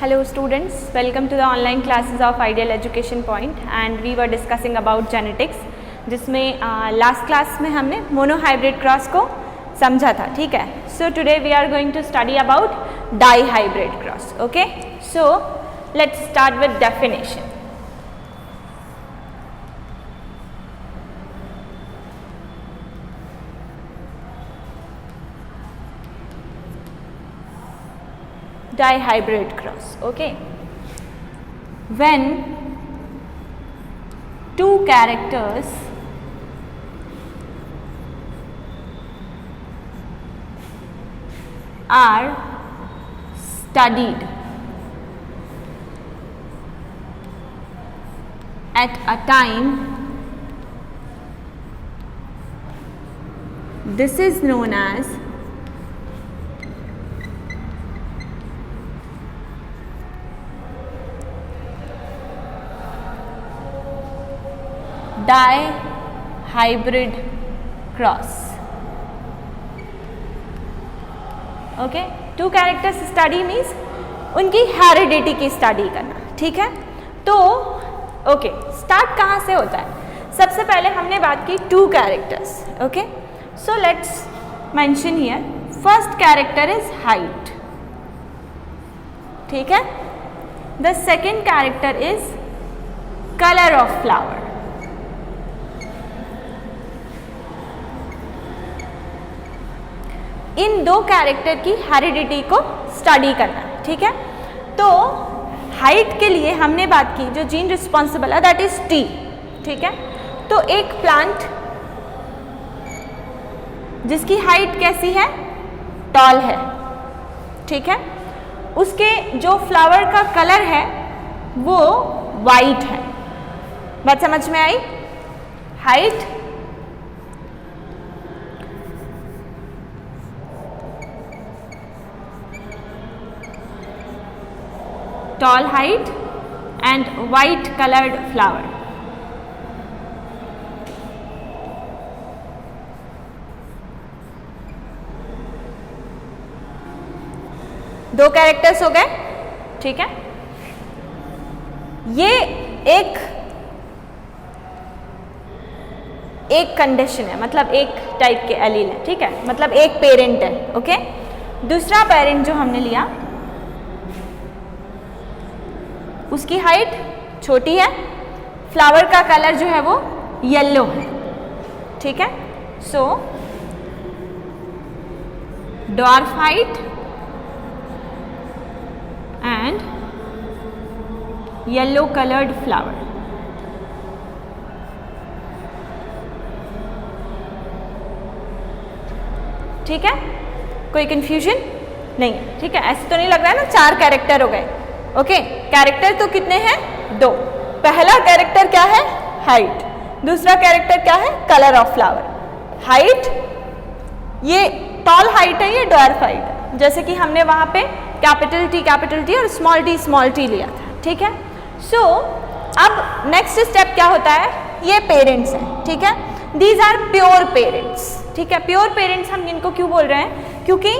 Hello students, welcome to the online classes of Ideal Education Point and we were discussing about genetics जिसमें last class में हमने monohybrid cross को समझा था, ठीक है. So today we are going to study about dihybrid cross, okay. So let's start with definition. Dihybrid cross, okay. When two characters are studied at a time, this is known as dihybrid cross. Okay, two characters study means उनकी heredity की study करना, ठीक है. तो okay, start कहाँ से होता है? सबसे पहले हमने बात की two characters, okay. So let's mention here first character is height, ठीक है. The second character is colour of flower. इन दो कैरेक्टर की हेरिडिटी को स्टडी करना है, ठीक है. तो हाइट के लिए हमने बात की जो जीन रिस्पॉन्सिबल है दैट इज टी, ठीक है. तो एक प्लांट जिसकी हाइट कैसी है, टॉल है, ठीक है. उसके जो फ्लावर का कलर है वो वाइट है. बात समझ में आई? Height tall height and white colored flower. दो कैरेक्टर्स हो गए, ठीक है. ये एक कंडीशन है, मतलब एक टाइप के एलील है, ठीक है. मतलब एक पेरेंट है, ओके. दूसरा पेरेंट जो हमने लिया उसकी हाइट छोटी है, फ्लावर का कलर जो है वो येलो है, ठीक है. So dwarf height and yellow coloured flower. ठीक है, कोई कंफ्यूजन नहीं है, ठीक है. ऐसे तो नहीं लग रहा है ना चार कैरेक्टर हो गए, ओके. कैरेक्टर तो कितने हैं? दो. पहला कैरेक्टर क्या है? हाइट. दूसरा कैरेक्टर क्या है? Colour of flower. हाइट ये टॉल हाइट है, ये ड्वार्फ हाइट है, जैसे कि हमने वहां पे कैपिटल टी और स्मॉल टी लिया था, ठीक है. सो अब नेक्स्ट स्टेप क्या होता है? ये पेरेंट्स हैं, ठीक है. दीज आर प्योर पेरेंट्स, ठीक है. प्योर पेरेंट्स हम इनको क्यों बोल रहे हैं? क्योंकि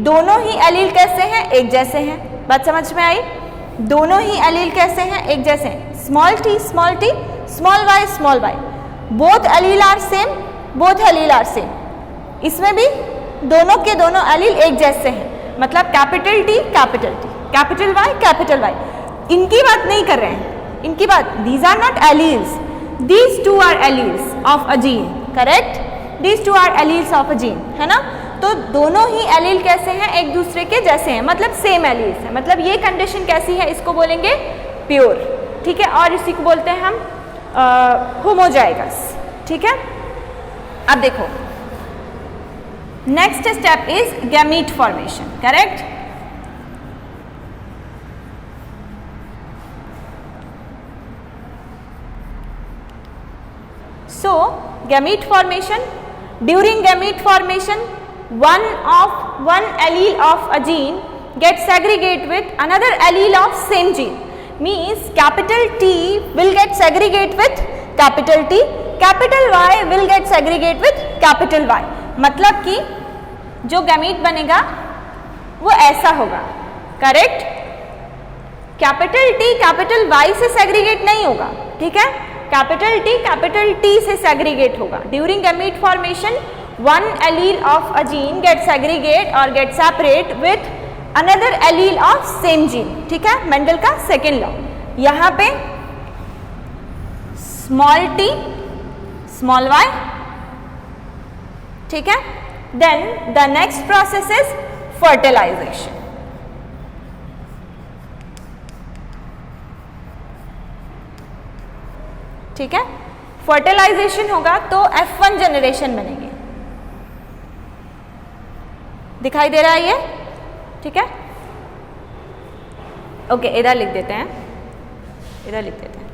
दोनों ही एलील कैसे हैं? एक जैसे हैं. बात समझ में आई? दोनों ही एलील कैसे हैं? एक जैसे हैं. Small t small y both allele are same, both allele are same. इसमें भी दोनों के दोनों एलील एक जैसे हैं, मतलब कैपिटल टी कैपिटल वाई. इनकी बात नहीं कर रहे हैं, इनकी बात, these are not alleles, these two are alleles of a gene, correct. These two are alleles of a gene, है ना. तो दोनों ही एलील कैसे हैं? एक दूसरे के जैसे हैं, मतलब सेम एलील्स हैं. मतलब ये कंडीशन कैसी है? इसको बोलेंगे प्योर, ठीक है. और इसी को बोलते हैं हम होमोजाइगस, ठीक है. अब देखो next step is gamete formation, correct. So gamete formation, during gamete formation one allele of a gene gets segregate with another allele of same gene, means capital T will get segregate with capital T, capital Y will get segregate with capital Y. मतलब कि जो gamete बनेगा वो ऐसा होगा, correct. Capital T capital y से segregate नहीं होगा, ठीक है, कैपिटल टी कैपिटल टी से सेग्रीगेट होगा। During gamete formation one allele of a gene get segregate or get separate with another allele of same gene, ठीक है, मेंडल का सेकेंड लॉ। यहाँ पे स्मॉल टी स्मॉल वाई, ठीक है, then the next process is fertilisation. ठीक है, fertilisation होगा तो F1 जनरेशन बनेगी। दिखाई दे रहा है ये, ठीक है, ओके, इधर लिख देते हैं, इधर लिख देते हैं,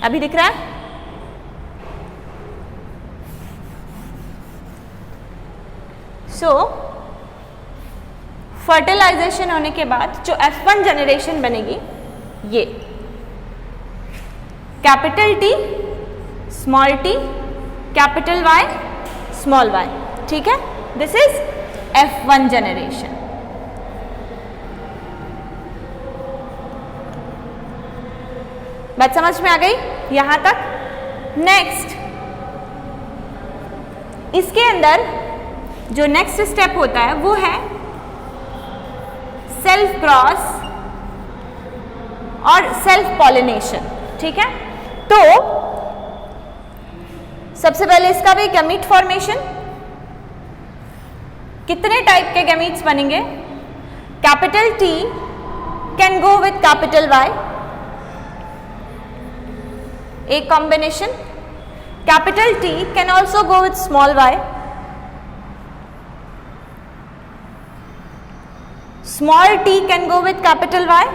अभी दिख रहा है? सो फर्टिलाइजेशन होने के बाद जो F1 जनरेशन बनेगी ये capital T small T capital Y small Y, ठीक है, दिस इज F1 जनरेशन। बात समझ में आ गई यहां तक? नेक्स्ट, इसके अंदर जो नेक्स्ट स्टेप होता है वो है सेल्फ क्रॉस और सेल्फ पॉलिनेशन, ठीक है। तो सबसे पहले इसका भी गैमीट फॉर्मेशन, कितने टाइप के गैमीट्स बनेंगे? Capital T can go with capital Y, एक combination, capital T can also go with small Y, small T can go with capital Y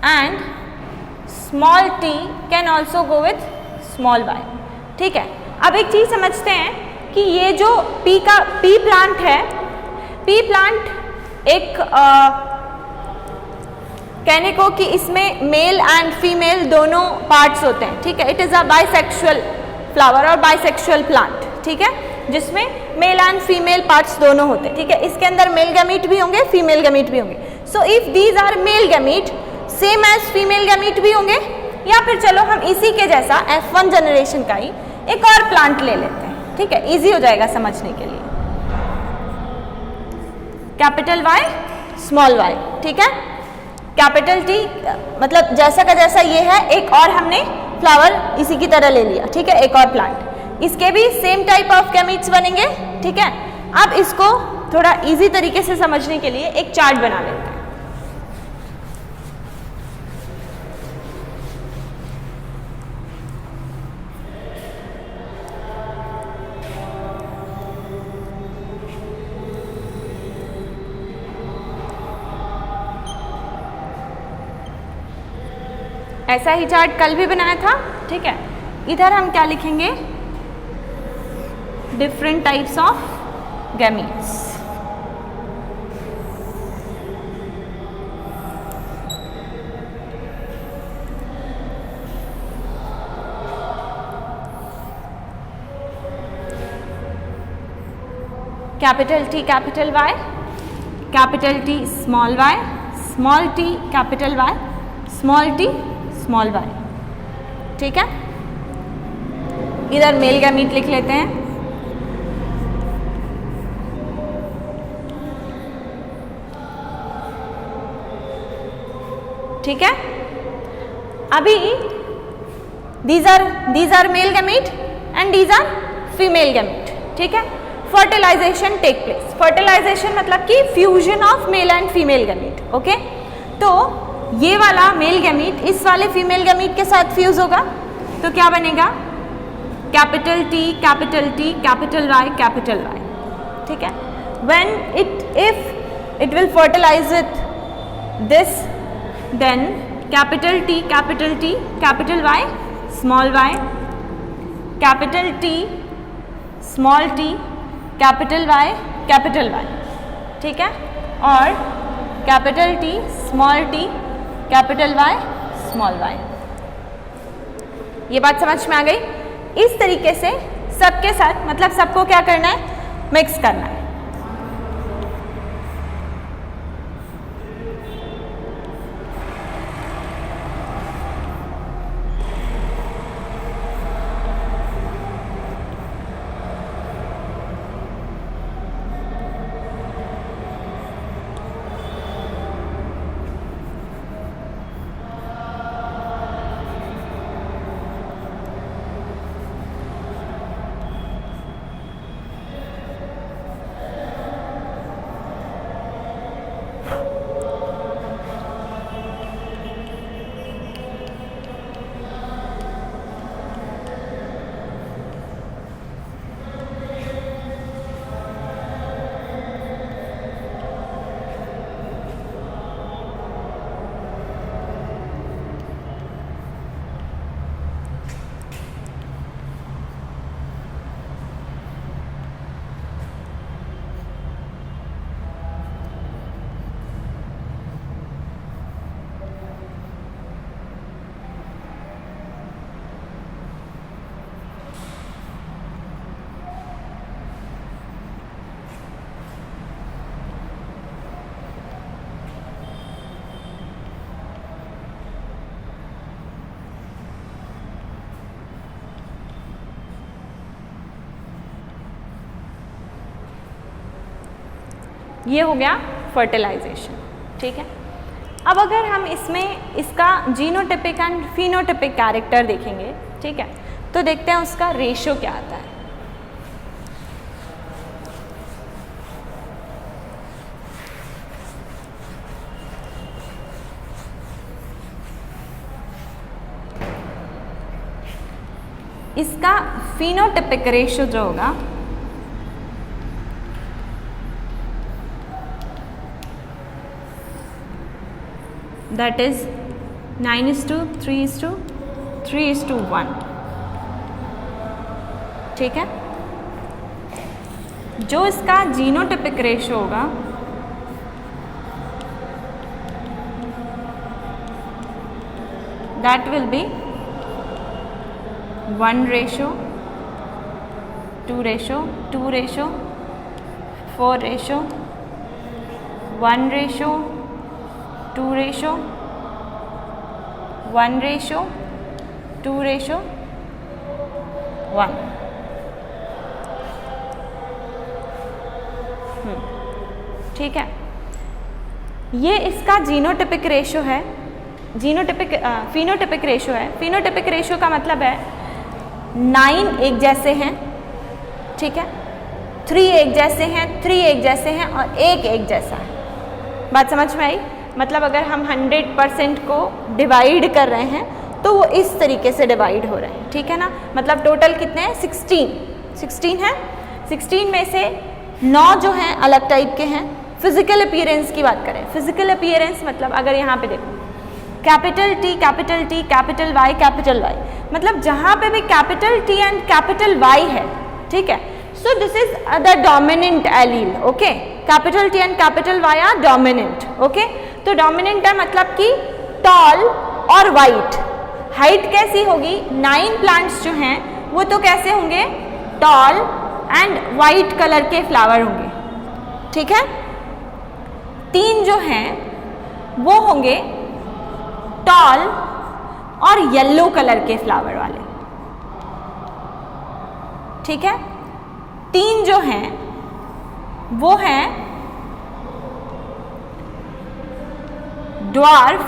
and small T can also go with small Y, ठीक है। अब एक चीज समझते हैं कि ये जो पी प्लांट है, पी प्लांट एक कहने को कि इसमें मेल एंड फीमेल दोनों पार्ट्स होते हैं, ठीक है, it is a bisexual flower और बाइसेक्सुअल प्लांट, ठीक है, जिसमें मेल एंड फीमेल पार्ट्स दोनों होते हैं, ठीक है। इसके अंदर मेल गैमीट भी होंगे, फीमेल गैमीट भी होंगे। So if these are male gamete same as female gamete भी होंगे, या फिर चलो हम इसी के जैसा F1 जनरेशन का ही एक और प्लांट ले लेते हैं, ठीक है, इजी हो जाएगा समझने के लिए। कैपिटल वाई स्मॉल वाई, ठीक है, कैपिटल टी मतलब जैसा का जैसा ये है, एक और हमने फ्लावर इसी की तरह ले लिया, ठीक है, एक और प्लांट, इसके भी सेम टाइप ऑफ गैमीट्स बनेंगे, ठीक है। अब इसको थोड़ा इजी तरीके से समझने के लिए एक चार्ट बना लेते हैं। ऐसा ही चार्ट कल भी बनाया था, ठीक है। इधर हम क्या लिखेंगे? Different types of gametes, capital T capital Y, capital T small Y, small T capital Y, small t small Y, ठीक है। इधर मेल गैमीट लिख लेते हैं, ठीक है। अभी these are male gamete and these are female gamete, ठीक है। फर्टिलाइजेशन टेक प्लेस, फर्टिलाइजेशन मतलब कि fusion of male and female gamete, okay. तो ये वाला मेल गैमीट इस वाले फीमेल गैमीट के साथ फ्यूज होगा, तो क्या बनेगा? Capital T capital T capital Y capital Y, ठीक है। When if it will fertilise with this, then capital T capital Y small Y, capital T small T capital Y, ठीक है, और capital T small T capital Y small Y. ये बात समझ में आ गई? इस तरीके से सबके साथ, मतलब सबको क्या करना है, मिक्स करना है। ये हो गया फर्टिलाइजेशन, ठीक है। अब अगर हम इसमें इसका जीनोटिपिक एंड फिनोटिपिक कैरेक्टर देखेंगे, ठीक है, तो देखते हैं उसका रेशियो क्या आता है। इसका फिनोटिपिक रेशियो जो होगा that is 9:3:3:1, ठीक है। जो इसका जीनोटिपिक रेशियो होगा that will be 1:2:2:4:1:2:1:2. 1:2:1. ठीक है, ये इसका जीनोटिपिक रेशियो है, फिनोटिपिक रेशियो है। फिनोटिपिक रेशियो का मतलब है 9 एक जैसे हैं, ठीक है, 3 एक जैसे हैं, 3 एक जैसे हैं और 1 एक जैसा है। बात समझ में आई? मतलब अगर हम 100% को डिवाइड कर रहे हैं तो वो इस तरीके से डिवाइड हो रहे हैं, ठीक है ना। मतलब टोटल कितने हैं? 16 हैं। 16 में से 9 जो हैं अलग टाइप के हैं। फिजिकल अपीयरेंस की बात करें, फिजिकल अपीयरेंस मतलब अगर यहाँ पे देखो capital T, capital T, capital Y, capital Y, मतलब जहाँ पे भी capital T and capital Y है, ठीक है, so this is the dominant allele, okay. Capital T and capital Y are dominant, okay. तो डोमिनेंट है मतलब कि टॉल और वाइट। हाइट कैसी होगी? 9 प्लांट्स जो हैं वो तो कैसे होंगे? टॉल एंड वाइट कलर के फ्लावर होंगे, ठीक है। 3 जो हैं वो होंगे टॉल और येलो कलर के फ्लावर वाले, ठीक है। 3 जो हैं वो हैं ड्वार्फ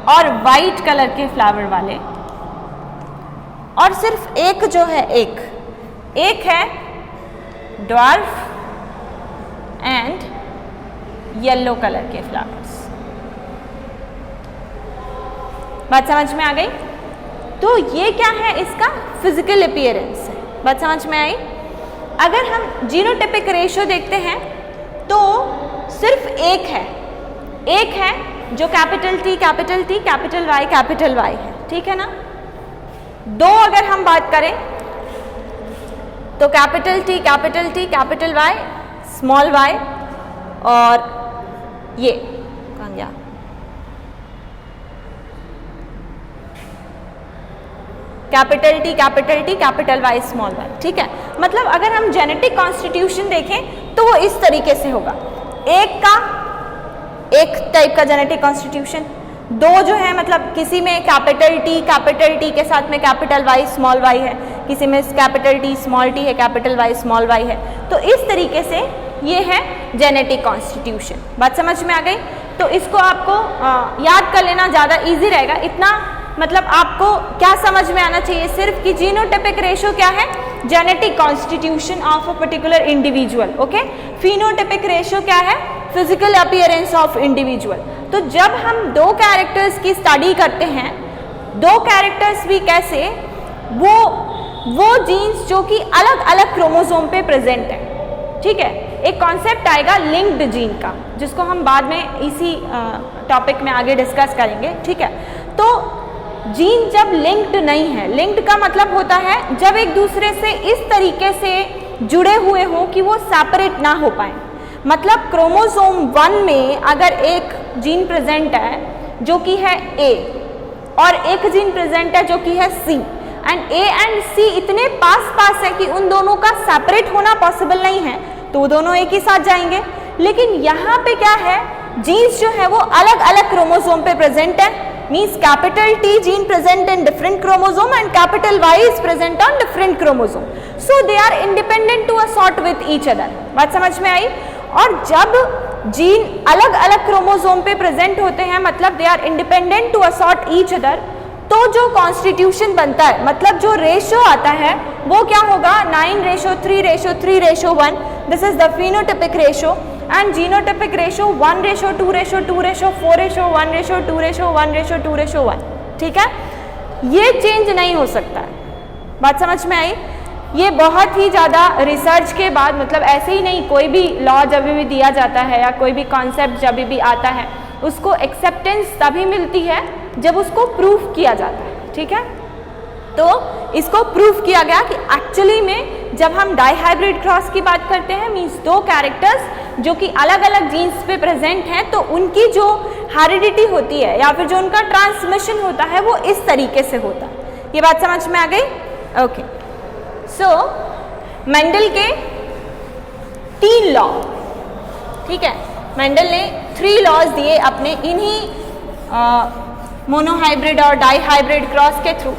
और वाइट कलर के फ्लावर वाले, और सिर्फ एक जो है एक है ड्वार्फ एंड येलो कलर के फ्लावर्स। बात समझ में आ गई? तो ये क्या है? इसका फिजिकल अपीयरेंस है। बात समझ में आई? अगर हम जीनोटिपिक रेशियो देखते हैं तो सिर्फ एक है जो capital T, capital T, capital Y, capital Y है, ठीक है ना। 2 अगर हम बात करें तो capital T, capital T, capital Y, small y, और ये कहाँ गया? Capital T capital Y small Y, ठीक है। मतलब अगर हम जेनेटिक कॉन्स्टिट्यूशन देखें तो वो इस तरीके से होगा, एक टाइप का जेनेटिक कॉन्स्टिट्यूशन, दो जो है मतलब किसी में कैपिटल टी के साथ में कैपिटल वाई स्मॉल वाई है, किसी में कैपिटल टी स्मॉल टी है, कैपिटल वाई स्मॉल वाई है। तो इस तरीके से ये है जेनेटिक कॉन्स्टिट्यूशन। बात समझ में आ गई? तो इसको आपको याद कर लेना ज़्यादा इजी रहेगा। इतना मतलब आपको क्या समझ में आना चाहिए सिर्फ कि जीनोटाइपिक रेशियो क्या है, genetic constitution of a particular individual, okay. Phenotypic ratio क्या है, फिजिकल अपीयरेंस ऑफ इंडिविजुअल। तो जब हम दो कैरेक्टर्स की स्टडी करते हैं, दो कैरेक्टर्स भी कैसे, वो जीन्स जो कि अलग अलग क्रोमोसोम पे प्रेजेंट है, ठीक है। एक कॉन्सेप्ट आएगा लिंक्ड जीन का, जिसको हम बाद में इसी टॉपिक में आगे डिस्कस करेंगे, ठीक है। तो जीन जब लिंक्ड नहीं है, लिंक्ड का मतलब होता है जब एक दूसरे से इस तरीके से जुड़े हुए हों कि वो सेपरेट ना हो पाए। मतलब क्रोमोसोम 1 में अगर एक जीन प्रेजेंट है जो कि है ए और एक जीन प्रेजेंट है जो कि है सी, एंड ए एंड सी इतने पास है कि उन दोनों का सेपरेट होना पॉसिबल नहीं है, तो वो दोनों एक ही साथ जाएंगे। लेकिन यहाँ पे क्या है, जीन्स जो है वो अलग अलग क्रोमोसोम पे प्रेजेंट है, means capital T gene present in different chromosome and capital Y is present on different chromosome, so they are independent to assort with each other. बात समझ में आई? और जब जीन अलग अलग क्रोमोसोम पे प्रेजेंट होते हैं, मतलब they are independent to assort each other, तो जो कॉन्स्टिट्यूशन बनता है, मतलब जो रेशियो आता है वो क्या होगा, 9:3:3:1, this is the phenotypic ratio. And genotypic ratio 1:2:4:2:1:4:1:2:1, ठीक है। ये चेंज नहीं हो सकता है। बात समझ में आई? ये बहुत ही ज़्यादा रिसर्च के बाद, मतलब ऐसे ही नहीं, कोई भी लॉ जब भी दिया जाता है या कोई भी कॉन्सेप्ट जब भी आता है, उसको एक्सेप्टेंस तभी मिलती है जब उसको प्रूफ किया जाता है, ठीक है। तो इसको प्रूफ किया गया कि एक्चुअली में जब हम डाईहाइब्रिड क्रॉस की बात करते हैं, मीन्स दो कैरेक्टर्स जो कि अलग अलग जीन्स पे प्रेजेंट हैं, तो उनकी जो हेरिडिटी होती है या फिर जो उनका ट्रांसमिशन होता है वो इस तरीके से होता है। ये बात समझ में आ गई? ओके। सो मेंडल के 3 लॉ, ठीक है। मेंडल ने 3 लॉज दिए अपने इन्हीं मोनोहाइब्रिड और डाईहाइब्रिड क्रॉस के through.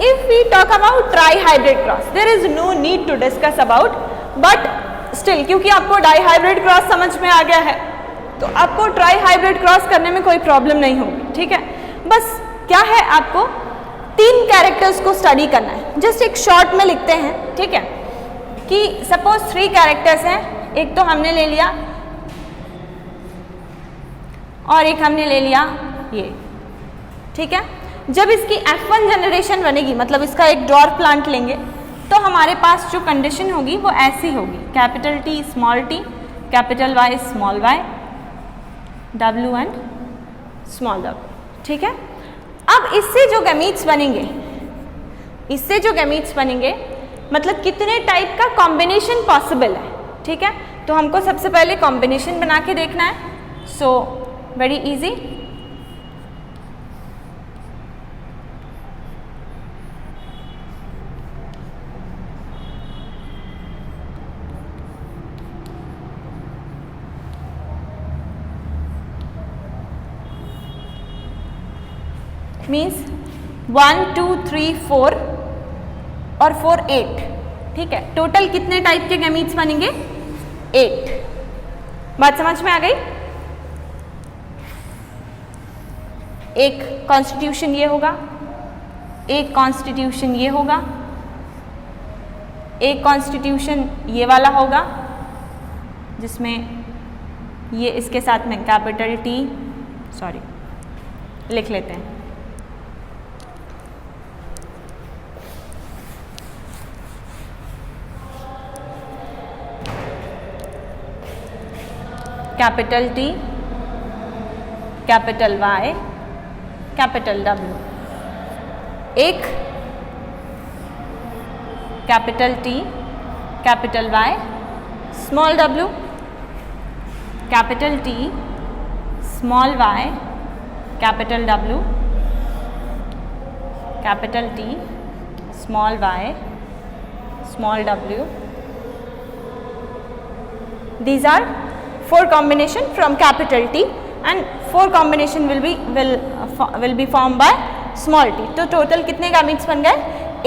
If we talk about tri-hybrid cross, there is no need to discuss about, but still क्योंकि आपको डाईहाइब्रिड क्रॉस समझ में आ गया है, तो आपको ट्राई-हाइब्रिड क्रॉस करने में कोई प्रॉब्लम नहीं होगी, ठीक है। बस क्या है, आपको 3 कैरेक्टर्स को स्टडी करना है। जस्ट एक शॉर्ट में लिखते हैं, ठीक है, कि सपोज 3 कैरेक्टर्स हैं, एक तो हमने ले लिया और एक हमने ले लिया ये, ठीक है। जब इसकी F1 जनरेशन बनेगी, मतलब इसका एक डॉर प्लांट लेंगे, तो हमारे पास जो कंडीशन होगी वो ऐसी होगी, capital T small t, capital Y small y, W and small w, ठीक है। अब इससे जो गैमीट्स बनेंगे, मतलब कितने टाइप का कॉम्बिनेशन पॉसिबल है, ठीक है। तो हमको सबसे पहले कॉम्बिनेशन बना के देखना है। सो वेरी इजी, मीन्स 1 2 3 4 और 4 8, ठीक है। टोटल कितने टाइप के गैमीट्स बनेंगे? 8। बात समझ में आ गई? एक कॉन्स्टिट्यूशन ये होगा, एक कॉन्स्टिट्यूशन ये होगा, एक कॉन्स्टिट्यूशन ये वाला होगा जिसमें ये इसके साथ में कैपिटल T, सॉरी लिख लेते हैं, capital T, capital Y, capital W। एक capital T, capital Y, small w, capital T, small y, capital W, capital T, small y, small w. These are 4 combination from capital T and 4 combination will be formed by small t. तो total कितने gametes बन गए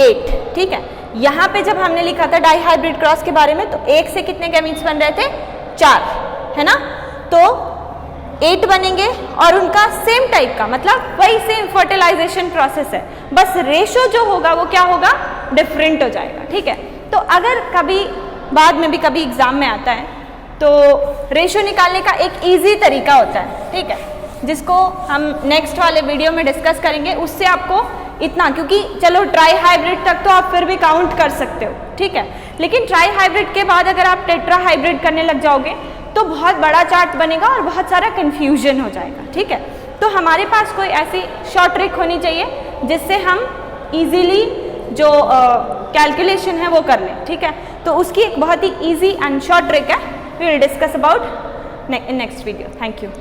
8. ठीक है, यहाँ पे जब हमने लिखा था डाई हाइब्रिड क्रॉस के बारे में तो 1 से कितने गैमीट्स बन रहे थे 4, है ना. तो 8 बनेंगे और उनका सेम टाइप का मतलब वही सेम फर्टिलाइजेशन प्रोसेस है, बस रेशो जो होगा वो क्या होगा डिफरेंट हो जाएगा. ठीक है, तो अगर कभी बाद में भी कभी एग्जाम में आता है तो रेशो निकालने का एक इजी तरीका होता है. ठीक है, जिसको हम नेक्स्ट वाले वीडियो में डिस्कस करेंगे. उससे आपको इतना, क्योंकि चलो ट्राई हाइब्रिड तक तो आप फिर भी काउंट कर सकते हो. ठीक है, लेकिन ट्राई हाइब्रिड के बाद अगर आप टेट्रा हाइब्रिड करने लग जाओगे तो बहुत बड़ा चार्ट बनेगा और बहुत सारा कंफ्यूजन हो जाएगा. ठीक है, तो हमारे पास कोई ऐसी शॉर्ट ट्रिक होनी चाहिए जिससे हम इजीली जो कैलकुलेशन है वो कर लें. ठीक है, तो उसकी एक बहुत ही ईजी एंड शॉर्ट ट्रिक है. We will discuss about in next video. Thank you.